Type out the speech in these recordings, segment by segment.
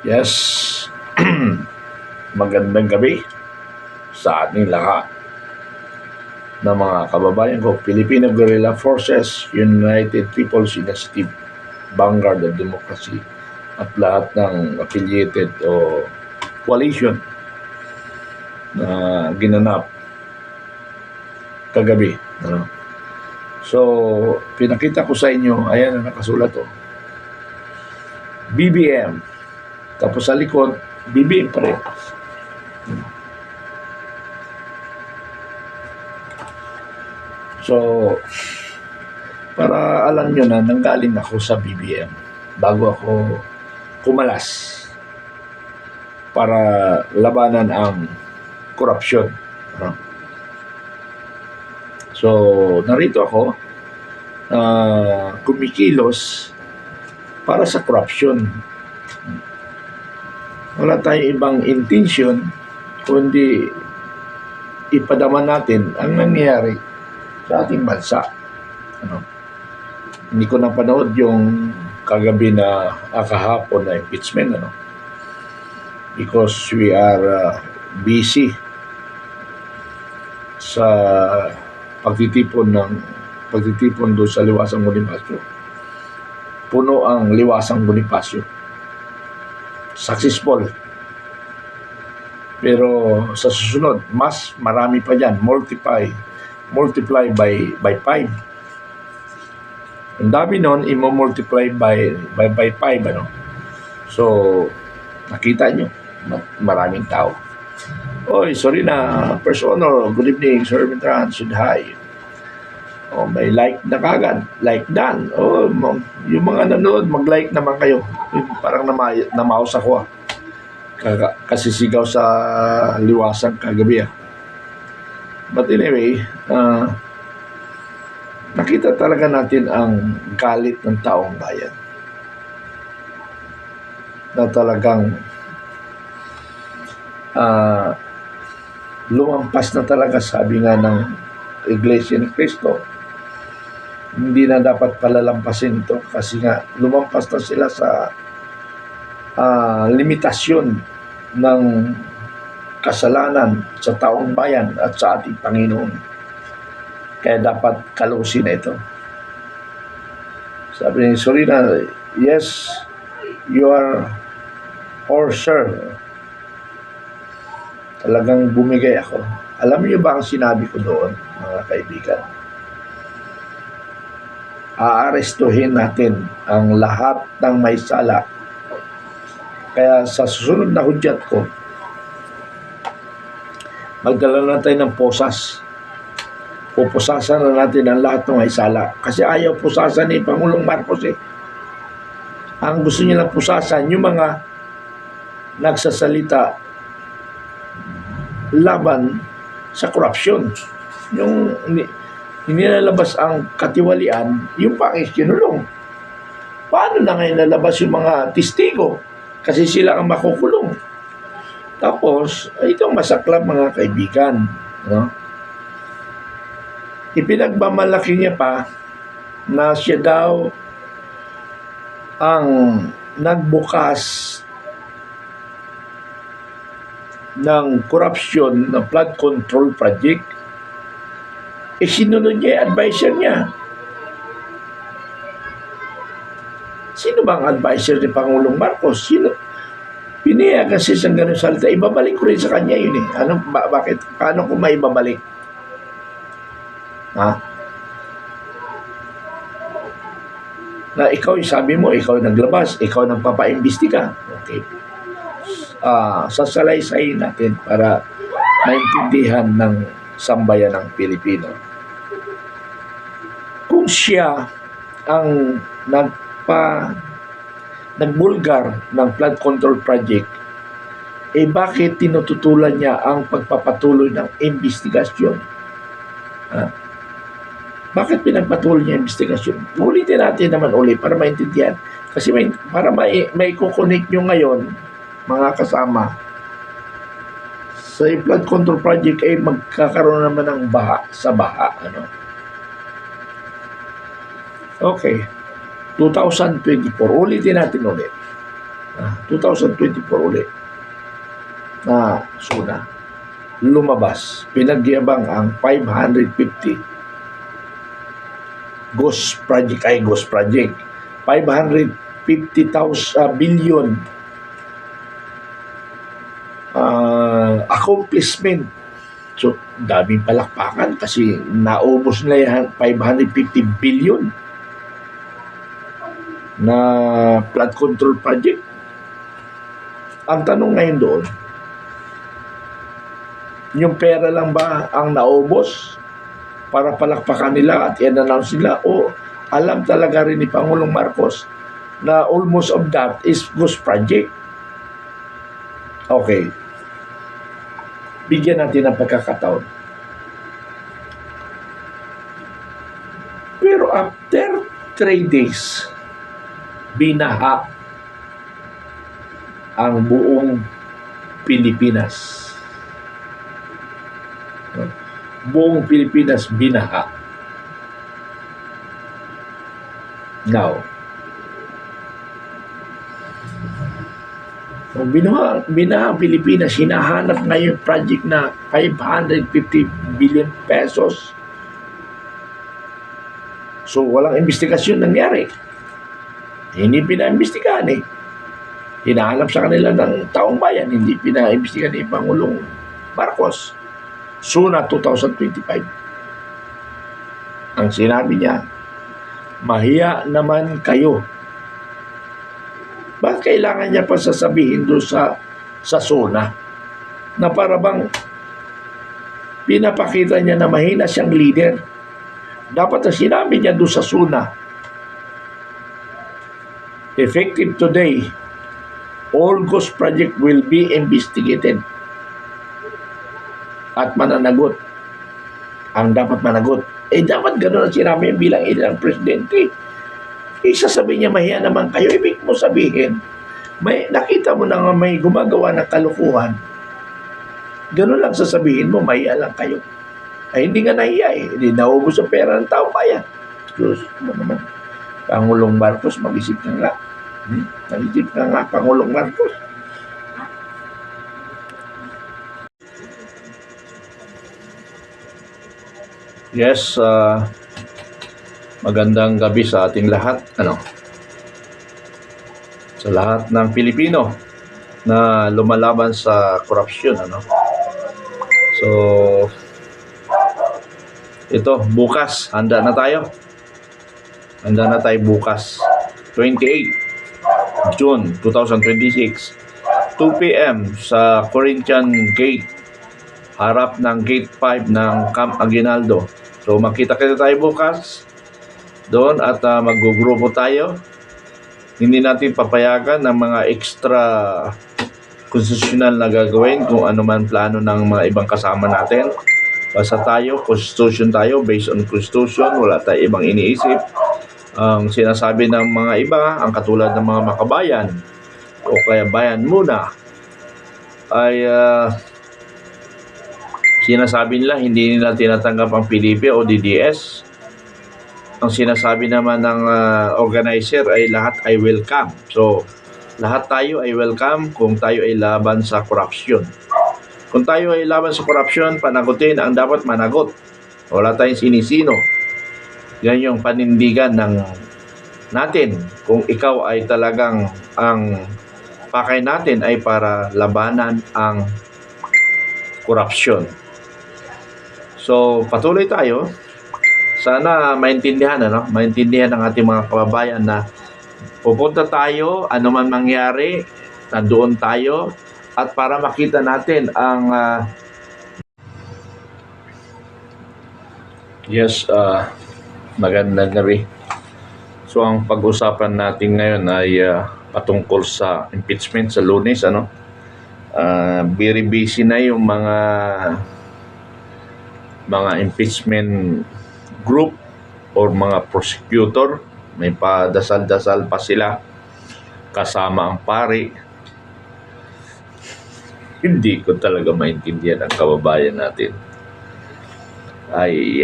Yes, magandang gabi sa ating lahat ng mga kababayan ko. Filipino Guerrilla Forces, United People's Initiative, Vanguard of Democracy, at lahat ng affiliated o coalition na ginanap kagabi. Ano? So, pinakita ko sa inyo, ayan ang nakasulat to. BBM. Tapos sa likod, BBM pa rin. So, para alam nyo na nanggaling ako sa BBM bago ako kumalas para labanan ang korupsyon. Ano? So, narito ako kumikilos para sa korupsyon. Wala tayong ibang intention kundi ipadama natin ang nangyayari sa ating bansa. Ano? Hindi ko napanood yung kagabi na kahapon na impeachment, ano? Because we are busy sa pagtitipon doon sa Liwasang Bonifacio. Puno ang Liwasang Bonifacio. Successful. Pero sa susunod, mas marami pa yan. Multiply by 5. Ang dami nun, i-multiply by 5, ano? So, nakita nyo, maraming tao. Oy, sorry na, First Honor, good evening, Sir Mitran, should hi. Oh, may like na kagad, like done. Oh, yung mga nanood, mag-like naman kayo. Parang namaos ako kasi sigaw sa liwasan kagabi. But anyway, nakita talaga natin ang galit ng taong bayan. Na talagang lumampas na talaga, sabi nga ng Iglesia ni Cristo, hindi na dapat palalampasin ito kasi nga lumampas na sila sa limitasyon ng kasalanan sa taong bayan at sa ating Panginoon. Kaya dapat kalusin na ito. Sabi ni Sorina, yes, you are our sir. Talagang bumigay ako. Alam niyo ba ang sinabi ko doon, mga kaibigan? Aarestuhin natin ang lahat ng may sala. Kaya sa susunod na hudyat ko, magdala na tayo ng posas. Pupusasan na natin ang lahat ng may sala. Kasi ayaw pusasan ni Pangulong Marcos eh. Ang gusto niya lang pusasan, yung mga nagsasalita laban sa korupsyon. Yung nilalabas ang katiwalian, yung pangis kinulong. Paano na ngayon lalabas yung mga testigo? Kasi sila ang makukulong. Tapos, itong masaklap mga kaibigan, no? Ipinagmamalaki niya pa na siya daw ang nagbukas ng corruption ng flood control project. Sinunod niya yung advisor niya. Sino bang advisor ni Pangulong Marcos? Sino? Pinayagan siya isang ganun salita. Ibabalik ko rin sa kanya yun eh. Bakit? Paano ko maibabalik? Ha? Na ikaw, sabi mo, ikaw naglabas, ikaw nagpapaimbestiga. Okay. Sasalay-sayin natin para maintindihan ng sambayan ng Pilipino. Kung siya ang nagbulgar ng flood control project, bakit tinututulan niya ang pagpapatuloy ng investigasyon? Bakit pinagpatuloy niya ang investigasyon? Ulitin natin naman ulit para maintindihan. Kasi para may kukonek nyo ngayon, mga kasama, sa flood control project ay magkakaroon naman ng baha. Ano? Okay. 2024. Ulitin natin ulit. 2024 ulit na SUNA lumabas. Pinagyabang ang 550 Ghost Project. 550,000 billion accomplishment. So, daming palakpakan kasi naubos na yan 550 billion na flood control project. Ang tanong ngayon doon, yung pera lang ba ang naubos para palakpakan nila at i-announce nila, o alam talaga rin ni Pangulong Marcos na almost of that is Ghost Project? Okay. Bigyan natin ng pagkakataon. Pero after 3 days, binaha ang buong Pilipinas. Buong Pilipinas binaha. Now, so, binaha ang Pilipinas, hinahanap ngayon project na 550 billion pesos. So, walang investigasyon nangyari. Hindi pinaimbestigahan eh. Hinahanap sa kanila ng taong bayan, hindi pinaimbestigahan ni Pangulong Marcos. SUNA 2025. Ang sinabi niya, mahiya naman kayo. Bakit kailangan niya pa sasabihin doon sa SUNA na para bang pinapakita niya na mahina siyang leader? Dapat na sinabi niya doon sa SUNA, effective today, all Ghost Project will be investigated at mananagot. Ang dapat managot. Dapat gano'n ang sinabi bilang ilang presidente. Sasabihin niya, mahiya naman kayo. Ibig mo sabihin, nakita mo na nga may gumagawa ng kalukuhan. Gano'n lang sasabihin mo, mahiya lang kayo. Hindi nga nahiya eh. Hindi naubos ang pera ng tao bayan. Diyos mo naman. Pangulong Marcos, mag-isip ka nga. Mag-isip ka nga, Pangulong Marcos. Yes, magandang gabi sa ating lahat. Sa lahat ng Pilipino na lumalaban sa korupsyon. So, ito, bukas, handa na tayo. Handa na tayo bukas. 28 June 2026, 2 p.m. sa Corinthian Gate, harap ng Gate 5 ng Camp Aguinaldo. So makita tayo bukas doon at mag-grupo tayo. Hindi natin papayagan ng mga extra konstitusyon na gagawin kung ano man plano ng mga ibang kasama natin. Basta tayo, constitution tayo, based on constitution, wala tayo ibang iniisip. Ang sinasabi ng mga iba, ang katulad ng mga makabayan o kaya bayan muna, ay sinasabi nila hindi nila tinatanggap ang PDP o DDS. Ang sinasabi naman ng organizer ay lahat ay welcome. So, lahat tayo ay welcome kung tayo ay laban sa korupsyon. Kung tayo ay laban sa korupsyon, panagutin ang dapat managot. Wala tayong sinisino. Yan yung panindigan ng natin. Kung ikaw ay talagang ang pakay natin ay para labanan ang korupsyon. So, patuloy tayo. Sana maintindihan, maintindihan ng ating mga kababayan na pupunta tayo, ano man mangyari, nandoon tayo, at para makita natin ang magandang gabi. So, ang pag-usapan natin ngayon ay patungkol sa impeachment sa Lunes, very busy na yung mga impeachment group or mga prosecutor. May padasal-dasal pa sila kasama ang pari. Hindi ko talaga maintindihan ang kababayan natin. Ay,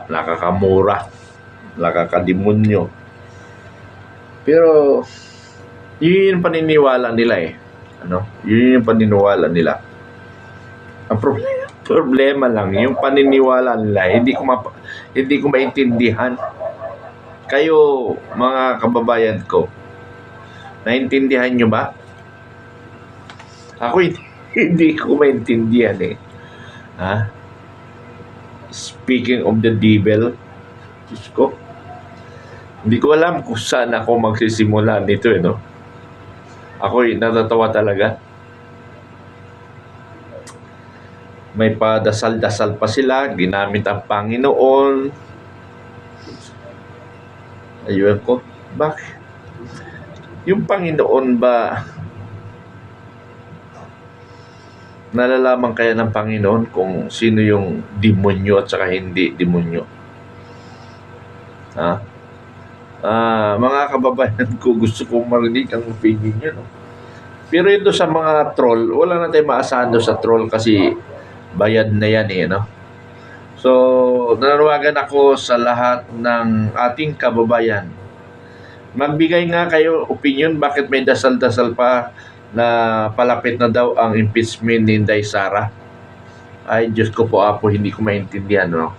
nakakamura, nakakademonyo. Pero, yun yung paniniwala nila eh. Ano? Yun yung paniniwala nila. Ang problema lang, yung paniniwala nila, hindi ko maintindihan. Kayo, mga kababayan ko, naintindihan nyo ba? Ako, hindi ko maintindihan eh. Ha? Speaking of the devil, Diyos ko, hindi ko alam kung saan ako magsisimula nito eh, no? Ako'y natatawa talaga. May padasal-dasal pa sila, ginamit ang Panginoon. Ayun ko, bakit? Yung Panginoon ba, nalalaman kaya ng Panginoon kung sino yung demonyo at saka hindi demonyo? Ha? Mga kababayan ko, gusto kong marinig ang opinion nyo, no? Pero ito sa mga troll, wala na tayong maasahan doon sa troll kasi bayad na yan eh, no? So, nanawagan ako sa lahat ng ating kababayan. Magbigay nga kayo opinion bakit may dasal-dasal pa na palapit na daw ang impeachment ni Inday Sara. Ay, Diyos ko po, Apo, hindi ko maintindihan, no?